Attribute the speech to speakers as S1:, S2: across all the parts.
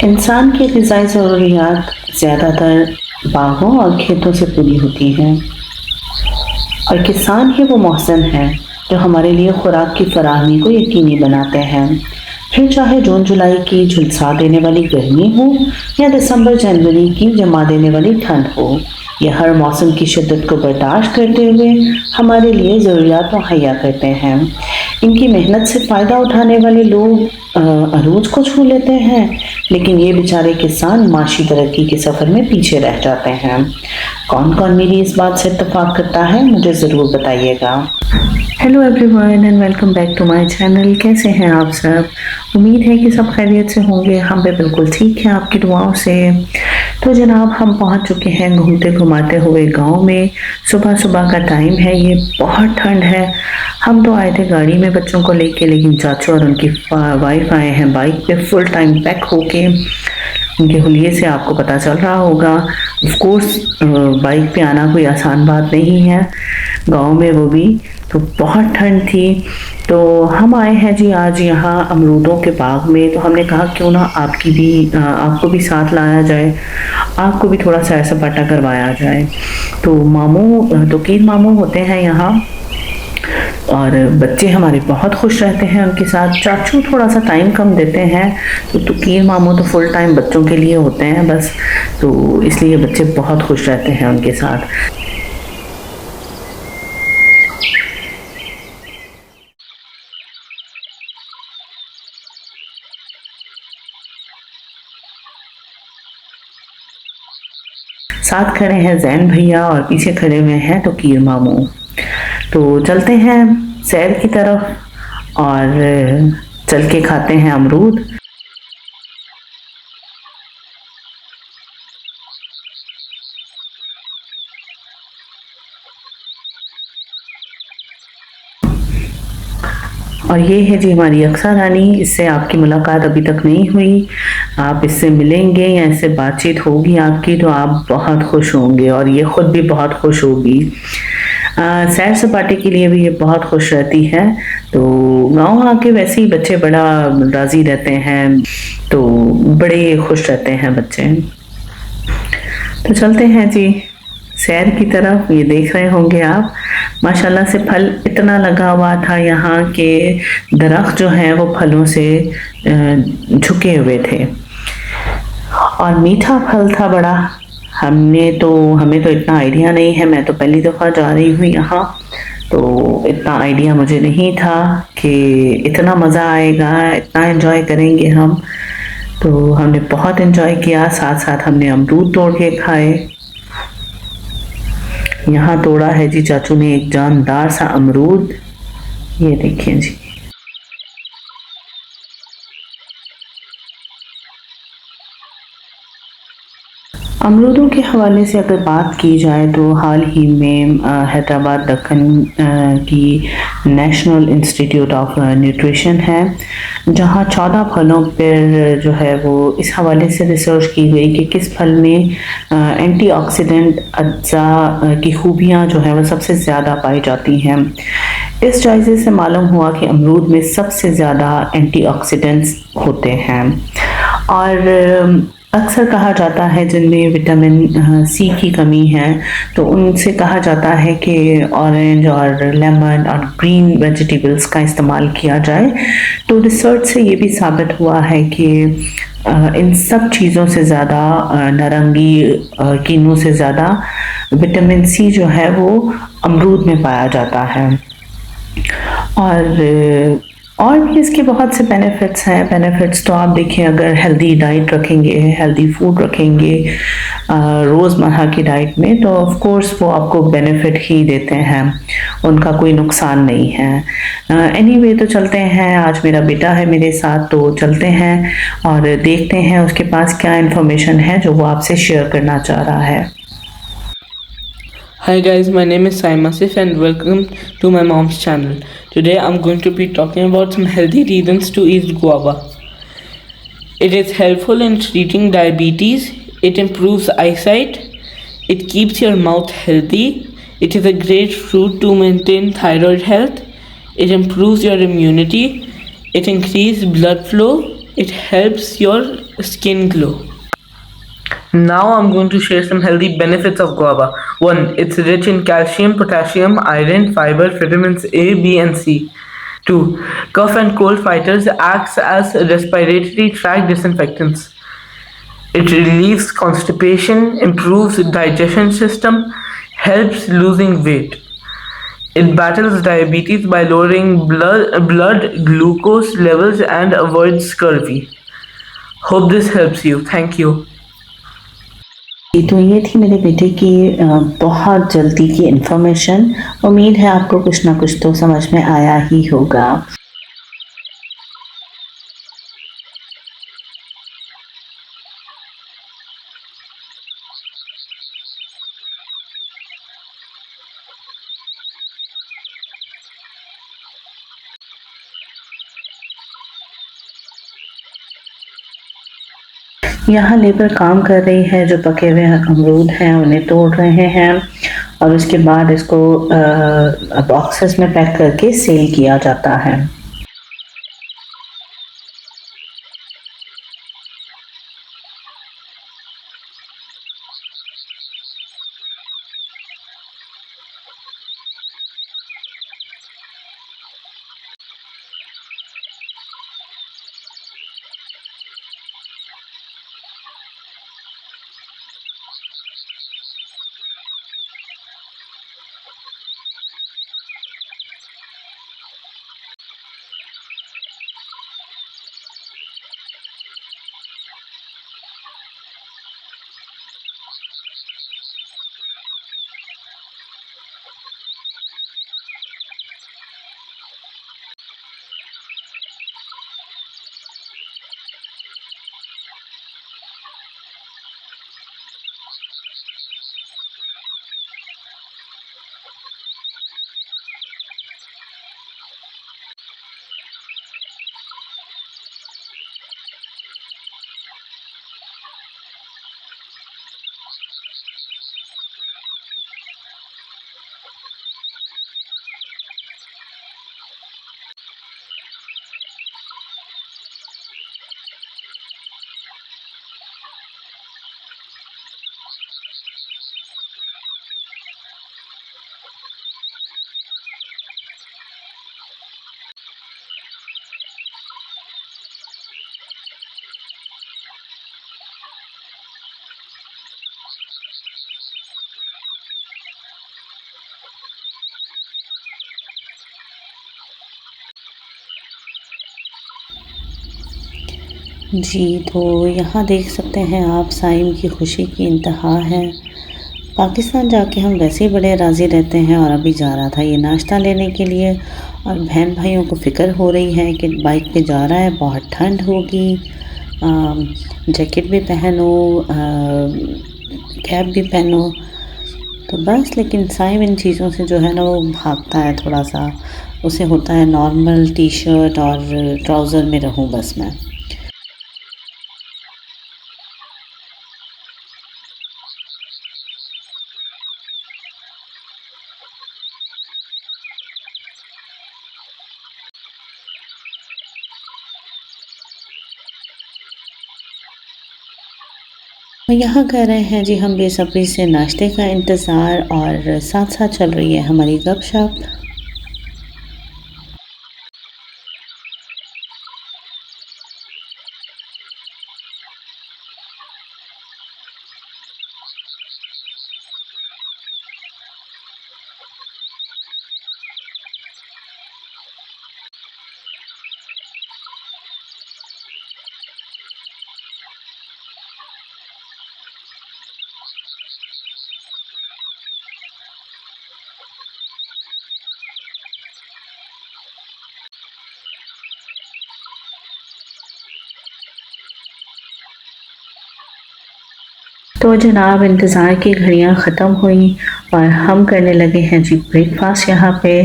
S1: इंसान की ग़िज़ाई ज़रूरियात ज़्यादातर बागों और खेतों से पूरी होती हैं और किसान ही वो मौसम है जो हमारे लिए खुराक की फराहमी को यकीनी बनाते हैं। फिर चाहे जून जुलाई की झुलसा देने वाली गर्मी हो या दिसंबर जनवरी की जमा देने वाली ठंड हो, ये हर मौसम की शिद्दत को बर्दाश्त करते हुए हमारे लिए ज़रूरियात मुहैया करते हैं। इनकी मेहनत से फ़ायदा उठाने वाले लोग अरूज को छू लेते हैं, लेकिन ये बेचारे किसान माशी तरक्की के सफ़र में पीछे रह जाते हैं। कौन कौन मेरी इस बात से इत्तेफाक करता है, मुझे ज़रूर बताइएगा। Hello everyone and welcome back to my channel. कैसे हैं आप सब? उम्मीद है कि सब खैरियत से होंगे। हम भी बिल्कुल ठीक हैं आपकी दुआओं से। तो जनाब, हम पहुंच चुके हैं घूमते घुमाते हुए गांव में। सुबह सुबह का टाइम है, ये बहुत ठंड है। हम तो आए थे गाड़ी में बच्चों को लेके, लेकिन चाचू और उनकी वाइफ आए हैं बाइक पे फुल टाइम पैक होके। उनके हुलिये से आपको पता चल रहा होगा। ऑफ कोर्स बाइक पे आना कोई आसान बात नहीं है, गांव में वो भी। तो बहुत ठंड थी, तो हम आए हैं जी आज यहाँ अमरूदों के बाग में। तो हमने कहा क्यों ना आपको भी साथ लाया जाए, आपको भी थोड़ा सैर सपाटा करवाया जाए। तो तीन मामू होते हैं यहाँ और बच्चे हमारे बहुत खुश रहते हैं उनके साथ। चाचू थोड़ा सा टाइम कम देते हैं, तो तुकीर मामू तो फुल टाइम बच्चों के लिए होते हैं बस, तो इसलिए बच्चे बहुत खुश रहते हैं उनके साथ। साथ खड़े हैं जैन भैया और पीछे खड़े हुए हैं तुकीर मामू। तो चलते हैं सैर की तरफ और चल के खाते हैं अमरूद। और ये है जी हमारी अक्सर रानी। इससे आपकी मुलाकात अभी तक नहीं हुई, आप इससे मिलेंगे या इससे बातचीत होगी आपकी तो आप बहुत खुश होंगे और ये खुद भी बहुत खुश होगी। सैर सपाटे के लिए भी ये बहुत खुश रहती है। तो गांव आके वैसे ही बच्चे बड़ा राजी रहते हैं, तो बड़े खुश रहते हैं बच्चे। तो चलते हैं जी सैर की तरफ। ये देख रहे होंगे आप, माशाल्लाह से फल इतना लगा हुआ था यहाँ के दरख्त जो हैं वो फलों से झुके हुए थे और मीठा फल था बड़ा। हमें तो इतना आइडिया नहीं है, मैं तो पहली दफ़ा जा रही हूँ यहाँ, तो इतना आइडिया मुझे नहीं था कि इतना मज़ा आएगा, इतना एंजॉय करेंगे हम। तो हमने बहुत एंजॉय किया, साथ साथ हमने अमरूद तोड़ के खाए। यहाँ तोड़ा है जी चाचू ने एक जानदार सा अमरूद, ये देखिए जी। अमरूदों के हवाले से अगर बात की जाए तो हाल ही में हैदराबाद दक्कन की नेशनल इंस्टीट्यूट ऑफ न्यूट्रिशन है, जहाँ 14 फलों पर जो है वो इस हवाले से रिसर्च की गई कि किस फल में एंटीऑक्सीडेंट अज्जा की खूबियाँ जो है वो सबसे ज़्यादा पाई जाती हैं। इस जायज़े से मालूम हुआ कि अमरूद में सबसे ज़्यादा एंटीऑक्सीडेंट्स होते हैं और अक्सर कहा जाता है जिनमें विटामिन सी की कमी है, तो उनसे कहा जाता है कि ऑरेंज और लेमन और ग्रीन वेजिटेबल्स का इस्तेमाल किया जाए। तो रिसर्च से ये भी साबित हुआ है कि इन सब चीज़ों से ज़्यादा नारंगी कीनों से ज़्यादा विटामिन सी जो है वो अमरूद में पाया जाता है। और भी इसके बहुत से बेनिफिट्स हैं। बेनिफिट्स तो आप देखिए, अगर हेल्दी डाइट रखेंगे, हेल्दी फूड रखेंगे रोज़मर्रा की डाइट में, तो ऑफ कोर्स वो आपको बेनिफिट ही देते हैं, उनका कोई नुकसान नहीं है। एनीवे तो चलते हैं, आज मेरा बेटा है मेरे साथ, तो चलते हैं और देखते हैं उसके पास क्या इन्फॉर्मेशन है जो वो आपसे शेयर करना चाह रहा है।
S2: Hi guys, my name is Saim Asif and welcome to my mom's channel. Today I'm going to be talking about some healthy reasons to eat guava. It is helpful in treating diabetes, it improves eyesight, it keeps your mouth healthy, it is a great fruit to maintain thyroid health, it improves your immunity, it increases blood flow, it helps your skin glow. Now I'm going to share some healthy benefits of guava. 1. It's rich in calcium, potassium, iron, fiber, vitamins A, B, and C. 2. Cough and cold fighters acts as respiratory tract disinfectants. It relieves constipation, improves digestion system, helps losing weight. It battles diabetes by lowering blood glucose levels and avoids scurvy. Hope this helps you. Thank you.
S1: तो ये थी मेरे बेटे की बहुत जल्दी की information. उम्मीद है आपको कुछ ना कुछ तो समझ में आया ही होगा। यहाँ लेबर काम कर रही है, जो पके हुए अमरूद हैं उन्हें तोड़ रहे हैं और उसके बाद इसको बॉक्सेस में पैक करके सेल किया जाता है। जी, तो यहाँ देख सकते हैं आप साइम की खुशी की इंतहा है। पाकिस्तान जाके हम वैसे ही बड़े राज़ी रहते हैं और अभी जा रहा था ये नाश्ता लेने के लिए और बहन भाइयों को फ़िक्र हो रही है कि बाइक पे जा रहा है, बहुत ठंड होगी, जैकेट भी पहनो, कैप भी पहनो। तो बस लेकिन साइम इन चीज़ों से जो है ना वो भागता है थोड़ा-सा। उसे होता है नॉर्मल टी-शर्ट और ट्राउज़र में रहूँ बस मैं। तो यहाँ कर रहे हैं जी हम बेसब्री से नाश्ते का इंतज़ार और साथ-साथ चल रही है हमारी गपशप। तो जनाब इंतज़ार की घड़ियाँ ख़त्म हुई और हम करने लगे हैं जी ब्रेकफ़ास्ट यहाँ पे।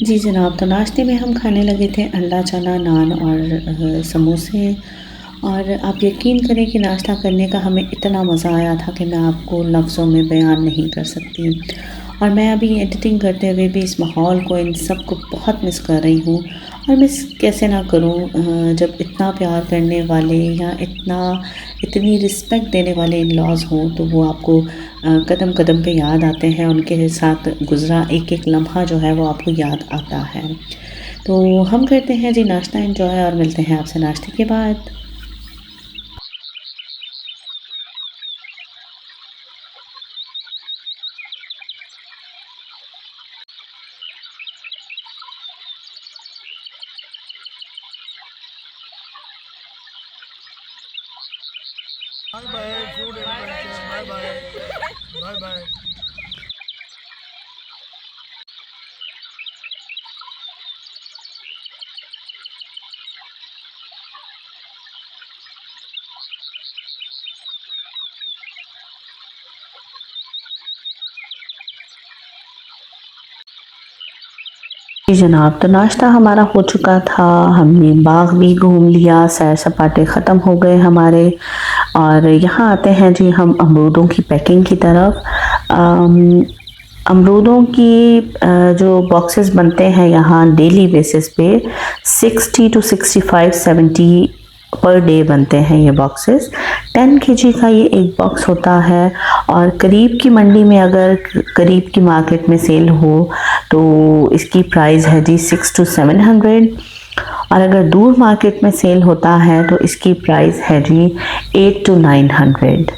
S1: जी जनाब, तो नाश्ते में हम खाने लगे थे अंडा चना नान और समोसे। और आप यकीन करें कि नाश्ता करने का हमें इतना मज़ा आया था कि मैं आपको लफ्ज़ों में बयान नहीं कर सकती। और मैं अभी एडिटिंग करते हुए भी इस माहौल को, इन सब को बहुत मिस कर रही हूँ। और मिस कैसे ना करूँ जब इतना प्यार करने वाले या इतनी रिस्पेक्ट देने वाले इन लॉज हों, तो वो आपको कदम कदम पे याद आते हैं। उनके साथ गुज़रा एक एक लम्हा जो है वो आपको याद आता है। तो हम करते हैं जी नाश्ता एंजॉय और मिलते हैं आपसे नाश्ते के बाद।
S3: Bye bye, food adventure. Bye bye. Bye bye.
S1: जी जनाब, तो नाश्ता हमारा हो चुका था। हमने बाग भी घूम लिया, सैर सपाटे ख़त्म हो गए हमारे। और यहाँ आते हैं जी हम अमरूदों की पैकिंग की तरफ। अमरूदों की जो बॉक्सेस बनते हैं यहाँ डेली बेसिस पे 60 to 65 70 पर डे बनते हैं ये बॉक्सेस। 10 kg का ये एक बॉक्स होता है। और करीब की मंडी में, अगर करीब की मार्केट में सेल हो तो इसकी प्राइस है जी 600 to 700। और अगर दूर मार्केट में सेल होता है तो इसकी प्राइस है जी 800 to 900।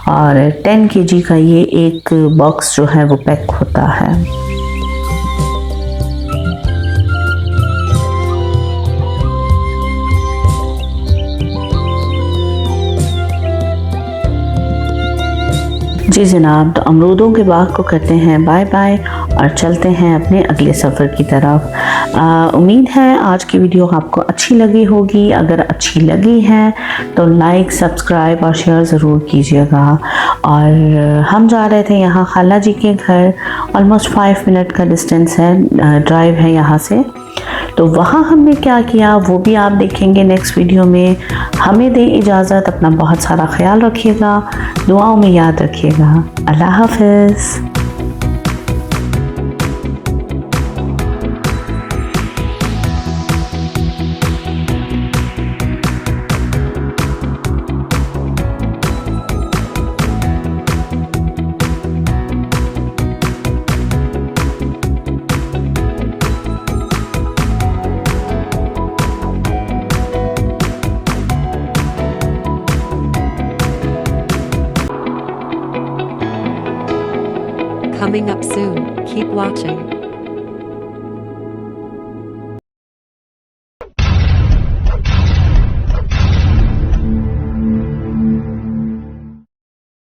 S1: और 10 kg का ये एक बॉक्स जो है वो पैक होता है। जी जनाब, तो अमरूदों के बाग को करते हैं बाय बाय और चलते हैं अपने अगले सफ़र की तरफ। उम्मीद है आज की वीडियो आपको अच्छी लगी होगी। अगर अच्छी लगी है तो लाइक, सब्सक्राइब और शेयर ज़रूर कीजिएगा। और हम जा रहे थे यहाँ खाला जी के घर। ऑलमोस्ट 5 मिनट का डिस्टेंस है, ड्राइव है यहाँ से। तो वहाँ हमने क्या किया वो भी आप देखेंगे नेक्स्ट वीडियो में। हमें दे इजाज़त, अपना बहुत सारा ख्याल रखिएगा, दुआओं में याद रखिएगा। अल्लाह हाफ़िज़।
S4: Coming up soon, keep watching.